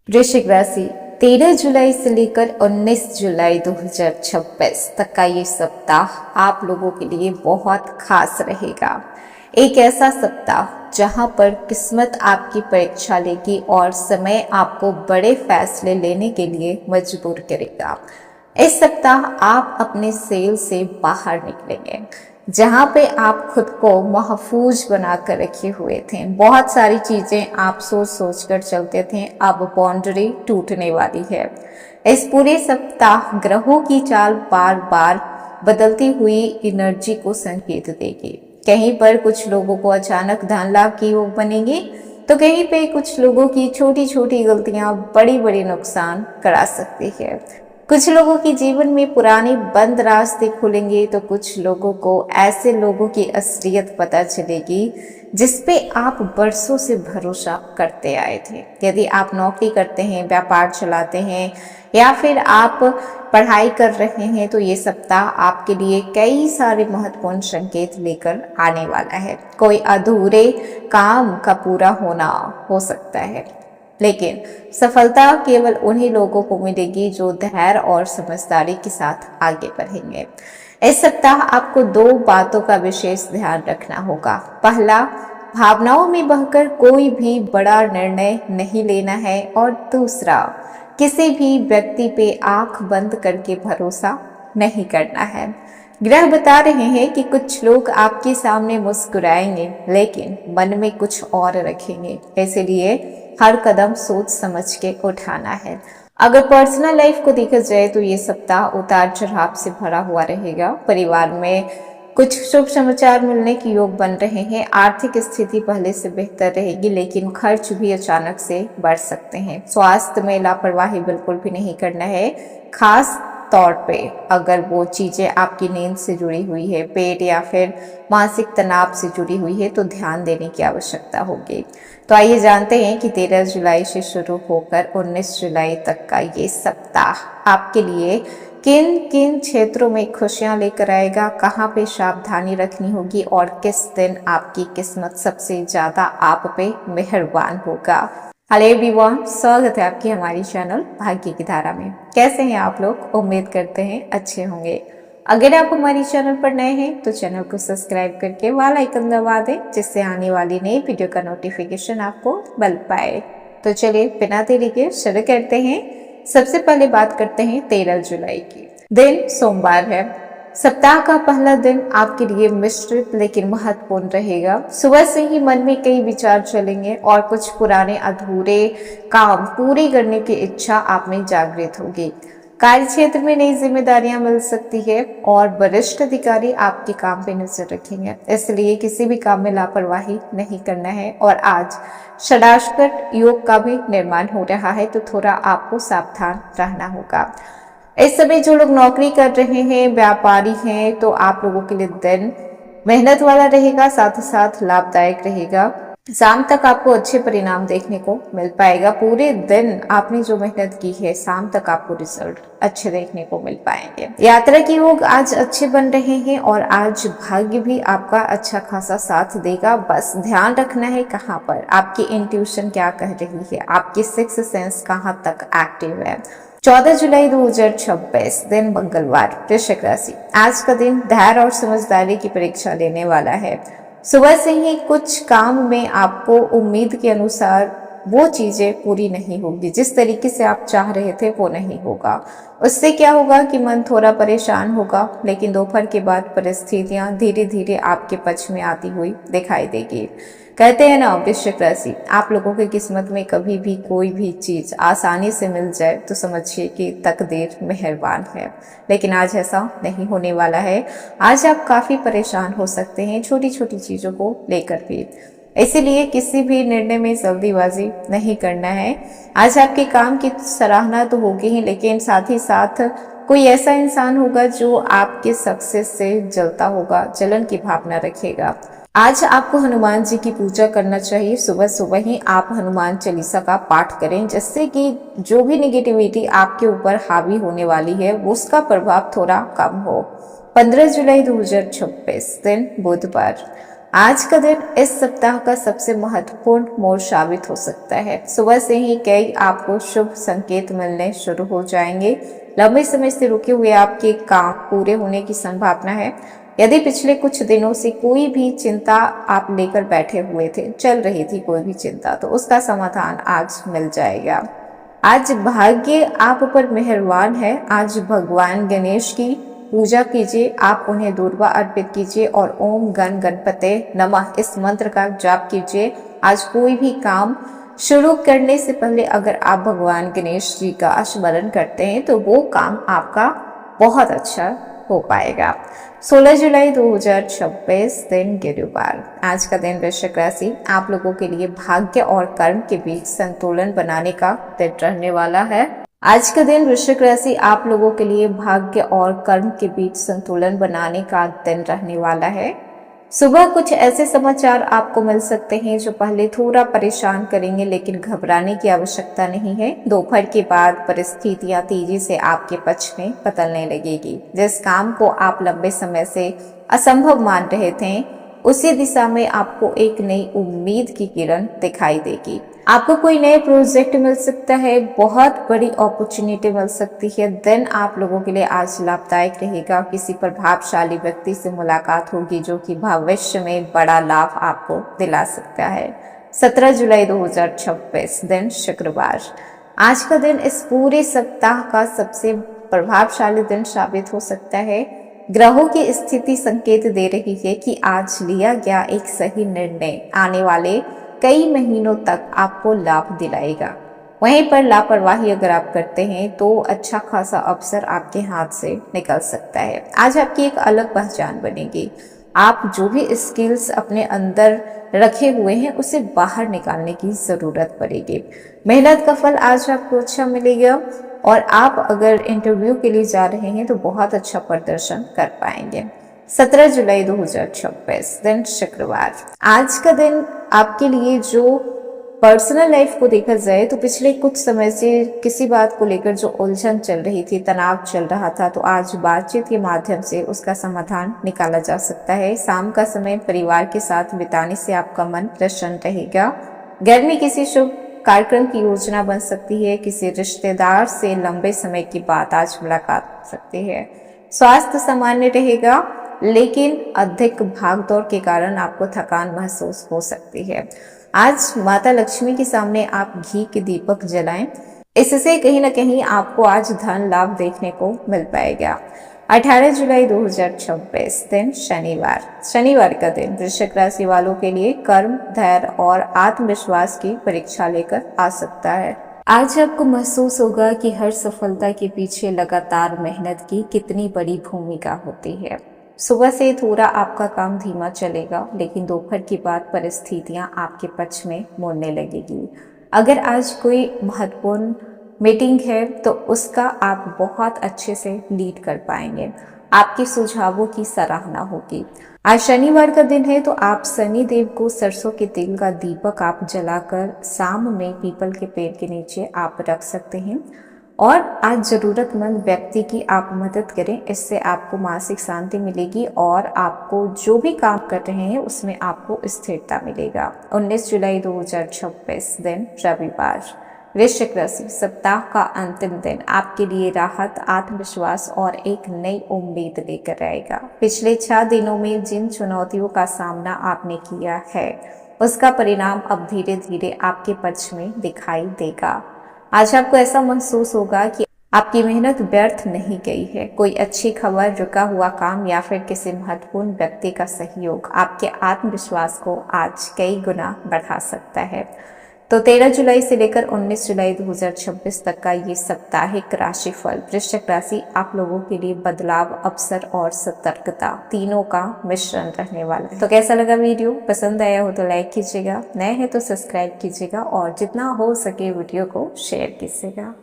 वृश्चिक राशि 13 जुलाई से लेकर 19 जुलाई 2026 तक का ये सप्ताह आप लोगों के लिए बहुत खास रहेगा। एक ऐसा सप्ताह जहां पर किस्मत आपकी परीक्षा लेगी और समय आपको बड़े फैसले लेने के लिए मजबूर करेगा। इस सप्ताह आप अपने सेल से बाहर निकलेंगे, जहां पे आप खुद को महफूज बना कर रखे हुए थे। बहुत सारी चीजें आप सोच सोच कर चलते थे, अब बाउंड्री टूटने वाली है। इस पूरे सप्ताह ग्रहों की चाल बार बार बदलती हुई एनर्जी को संकेत देगी। कहीं पर कुछ लोगों को अचानक धन लाभ की योग बनेगी, तो कहीं पे कुछ लोगों की छोटी छोटी गलतियां बड़ी बड़ी नुकसान करा सकती है। कुछ लोगों के जीवन में पुराने बंद रास्ते खुलेंगे, तो कुछ लोगों को ऐसे लोगों की असलियत पता चलेगी जिसपे आप बरसों से भरोसा करते आए थे। यदि आप नौकरी करते हैं, व्यापार चलाते हैं या फिर आप पढ़ाई कर रहे हैं, तो ये सप्ताह आपके लिए कई सारे महत्वपूर्ण संकेत लेकर आने वाला है। कोई अधूरे काम का पूरा होना हो सकता है, लेकिन सफलता केवल उन्हीं लोगों को मिलेगी जो धैर्य और समझदारी के साथ आगे बढ़ेंगे। इस सप्ताह आपको दो बातों का विशेष ध्यान रखना होगा। पहला, भावनाओं में बहकर कोई भी बड़ा निर्णय नहीं लेना है, और दूसरा, किसी भी व्यक्ति पे आंख बंद करके भरोसा नहीं करना है। ग्रह बता रहे हैं कि कुछ लोग आपके सामने मुस्कुराएंगे, लेकिन मन में कुछ और रखेंगे। इसलिए हर कदम सोच समझ के उठाना है। अगर पर्सनल लाइफ को देखा जाए तो ये सप्ताह उतार चढ़ाव से भरा हुआ रहेगा। परिवार में कुछ शुभ समाचार मिलने के योग बन रहे हैं। आर्थिक स्थिति पहले से बेहतर रहेगी, लेकिन खर्च भी अचानक से बढ़ सकते हैं। स्वास्थ्य में लापरवाही बिल्कुल भी नहीं करना है, खास तौर पे अगर वो चीजें आपकी नींद से जुड़ी हुई है, पेट या फिर मानसिक तनाव से जुड़ी हुई है, तो ध्यान देने की आवश्यकता होगी। तो आइए जानते हैं कि 13 जुलाई से शुरू होकर 19 जुलाई तक का ये सप्ताह आपके लिए किन किन क्षेत्रों में खुशियां लेकर आएगा, कहाँ पे सावधानी रखनी होगी और किस दिन आपकी किस्मत सबसे ज्यादा आप पे मेहरबान होगा। हेलो एवरीवन, स्वागत है आपकी हमारी चैनल भाग्य की धारा में। कैसे हैं आप लोग? उम्मीद करते हैं अच्छे होंगे। अगर आप हमारी चैनल पर नए हैं तो चैनल को सब्सक्राइब करके बेल आइकन दबा दें, जिससे आने वाली नई वीडियो का नोटिफिकेशन आपको मिल पाए। तो चलिए बिना देरी के शुरू करते हैं। सबसे पहले बात करते हैं 13 जुलाई की। दिन सोमवार है। सप्ताह का पहला दिन आपके लिए मिश्रित लेकिन महत्वपूर्ण रहेगा। सुबह से ही मन में कई विचार चलेंगे और कुछ पुराने अधूरे काम पूरे करने की इच्छा आप में जागृत होगी। कार्य क्षेत्र में नई जिम्मेदारियां मिल सकती है और वरिष्ठ अधिकारी आपके काम पे नजर रखेंगे, इसलिए किसी भी काम में लापरवाही नहीं करना है। और आज षडाष्टक योग का भी निर्माण हो रहा है, तो थोड़ा आपको सावधान रहना होगा। इस समय जो लोग नौकरी कर रहे हैं, व्यापारी हैं, तो आप लोगों के लिए दिन मेहनत वाला रहेगा, साथ ही साथ लाभदायक रहेगा। शाम तक आपको अच्छे परिणाम देखने को मिल पाएगा। पूरे दिन आपने जो मेहनत की है, शाम तक आपको रिजल्ट अच्छे देखने को मिल पाएंगे। यात्रा के योग आज अच्छे बन रहे हैं और आज भाग्य भी आपका अच्छा खासा साथ देगा। बस ध्यान रखना है कहाँ पर आपकी इंट्यूशन क्या कह रही है, आपकी सिक्स सेंस कहाँ तक एक्टिव है। 14 जुलाई 2026 दिन मंगलवार, वृश्चिक राशि। आज का दिन धैर्य और समझदारी की परीक्षा लेने वाला है। सुबह से ही कुछ काम में आपको उम्मीद के अनुसार वो चीजें पूरी नहीं होगी, जिस तरीके से आप चाह रहे थे वो नहीं होगा। उससे क्या होगा कि मन थोड़ा परेशान होगा, लेकिन दोपहर के बाद परिस्थितियां धीरे धीरे आपके पक्ष में आती हुई दिखाई देगी। कहते हैं ना, वृश्चिक राशि, आप लोगों की किस्मत में कभी भी कोई भी चीज आसानी से मिल जाए तो समझिए कि तकदीर मेहरबान है, लेकिन आज ऐसा नहीं होने वाला है। आज आप काफी परेशान हो सकते हैं छोटी छोटी चीजों को लेकर भी, इसीलिए किसी भी निर्णय में जल्दीबाजी नहीं करना है। आज आपके काम की सराहना तो होगी ही, लेकिन साथ ही साथ कोई ऐसा इंसान होगा जो आपके सक्सेस से जलता होगा, जलन की भावना रखेगा। आज आपको हनुमान जी की पूजा करना चाहिए। सुबह सुबह ही आप हनुमान चालीसा का पाठ करें, जिससे कि जो भी निगेटिविटी आपके ऊपर हावी होने वाली है उसका प्रभाव थोड़ा कम हो। 15 जुलाई 2026 दिन बुधवार। आज का दिन इस सप्ताह का सबसे महत्वपूर्ण मोड़ साबित हो सकता है। सुबह से ही कई आपको शुभ संकेत मिलने शुरू हो जाएंगे। लंबे समय से रुके हुए आपके काम पूरे होने की संभावना है। यदि पिछले कुछ दिनों से कोई भी चिंता आप लेकर बैठे हुए थे, चल रही थी कोई भी चिंता, तो उसका समाधान आज मिल जाएगा। आज भाग्य आप पर मेहरबान है। आज भगवान गणेश की पूजा कीजिए, आप उन्हें दूर्वा अर्पित कीजिए और ओम गण गणपते नमः इस मंत्र का जाप कीजिए। आज कोई भी काम शुरू करने से पहले अगर आप भगवान गणेश जी का स्मरण करते हैं तो वो काम आपका बहुत अच्छा हो पाएगा। 16 जुलाई 2026 दिन गुरुवार। आज का दिन वृश्चिक राशि आप लोगों के लिए भाग्य और कर्म के बीच संतुलन बनाने का दिन रहने वाला है। आज का दिन वृश्चिक राशि आप लोगों के लिए भाग्य और कर्म के बीच संतुलन बनाने का दिन रहने वाला है। सुबह कुछ ऐसे समाचार आपको मिल सकते हैं जो पहले थोड़ा परेशान करेंगे, लेकिन घबराने की आवश्यकता नहीं है। दोपहर के बाद परिस्थितियां तेजी से आपके पक्ष में बदलने लगेगी। जिस काम को आप लंबे समय से असंभव मान रहे थे, उसी दिशा में आपको एक नई उम्मीद की किरण दिखाई देगी। आपको कोई नए प्रोजेक्ट मिल सकता है, बहुत बड़ी अपॉर्चुनिटी मिल सकती है। दिन आप लोगों के लिए आज लाभदायक रहेगा। किसी प्रभावशाली व्यक्ति से मुलाकात होगी जो कि भविष्य में बड़ा लाभ आपको दिला सकता है। 17 जुलाई 2026 दिन शुक्रवार। आज का दिन इस पूरे सप्ताह का सबसे प्रभावशाली दिन साबित हो सकता है। ग्रहों की स्थिति संकेत दे रही है कि आज लिया गया एक सही निर्णय आने वाले कई महीनों तक आपको लाभ दिलाएगा। वहीं पर लापरवाही अगर आप करते हैं तो अच्छा खासा अवसर आपके हाथ से निकल सकता है। आज आपकी एक अलग पहचान बनेगी। आप जो भी स्किल्स अपने अंदर रखे हुए हैं उसे बाहर निकालने की जरूरत पड़ेगी। मेहनत का फल आज आपको अच्छा मिलेगा और आप अगर इंटरव्यू के लिए जा रहे हैं तो बहुत अच्छा प्रदर्शन कर पाएंगे। 17 जुलाई 2026 दिन शुक्रवार। आज का दिन आपके लिए जो पर्सनल लाइफ को देखा जाए तो पिछले कुछ समय से किसी बात को लेकर जो उलझन चल रही थी, तनाव चल रहा था, तो आज बातचीत के माध्यम से उसका समाधान निकाला जा सकता है। शाम का समय परिवार के साथ बिताने से आपका मन प्रसन्न रहेगा। घर में किसी शुभ कार्यक्रम की योजना बन सकती है। किसी रिश्तेदार से लंबे समय के बाद आज मुलाकात हो सकती है। स्वास्थ्य सामान्य रहेगा, लेकिन अधिक भागदौड़ के कारण आपको थकान महसूस हो सकती है। आज माता लक्ष्मी के सामने आप घी के दीपक जलाएं, इससे कहीं ना कहीं आपको आज धन लाभ देखने को मिल पाएगा। 18 जुलाई 2026 दिन शनिवार। शनिवार का दिन वृश्चिक राशि वालों के लिए कर्म, धैर्य और आत्मविश्वास की परीक्षा लेकर आ सकता है। आज आपको महसूस होगा कि हर सफलता के पीछे लगातार मेहनत की कितनी बड़ी भूमिका होती है। सुबह से थोड़ा आपका काम धीमा चलेगा, लेकिन दोपहर के बाद परिस्थितियां आपके पक्ष में मुड़ने लगेगी। अगर आज कोई महत्वपूर्ण मीटिंग है तो उसका आप बहुत अच्छे से लीड कर पाएंगे। आपके सुझावों की सराहना होगी। आज शनिवार का दिन है तो आप शनि देव को सरसों के तेल का दीपक आप जलाकर शाम में पीपल के पेड़ के नीचे आप रख सकते हैं और आज जरूरतमंद व्यक्ति की आप मदद करें। इससे आपको मानसिक शांति मिलेगी और आपको जो भी काम कर रहे हैं उसमें आपको स्थिरता मिलेगा। 19 जुलाई 2026 दिन रविवार। वृश्चिक राशि, सप्ताह का अंतिम दिन आपके लिए राहत, आत्मविश्वास और एक नई उम्मीद लेकर आएगा। पिछले 6 दिनों में जिन चुनौतियों का सामना आपने किया है उसका परिणाम अब धीरे धीरे आपके पक्ष में दिखाई देगा। आज आपको ऐसा महसूस होगा कि आपकी मेहनत व्यर्थ नहीं गई है। कोई अच्छी खबर, रुका हुआ काम या फिर किसी महत्वपूर्ण व्यक्ति का सहयोग आपके आत्मविश्वास को आज कई गुना बढ़ा सकता है। तो 13 जुलाई से लेकर 19 जुलाई 2026 तक का ये साप्ताहिक राशिफल वृश्चिक राशि आप लोगों के लिए बदलाव, अवसर और सतर्कता तीनों का मिश्रण रहने वाला है। तो कैसा लगा वीडियो? पसंद आया हो तो लाइक कीजिएगा, नए हैं तो सब्सक्राइब कीजिएगा और जितना हो सके वीडियो को शेयर कीजिएगा।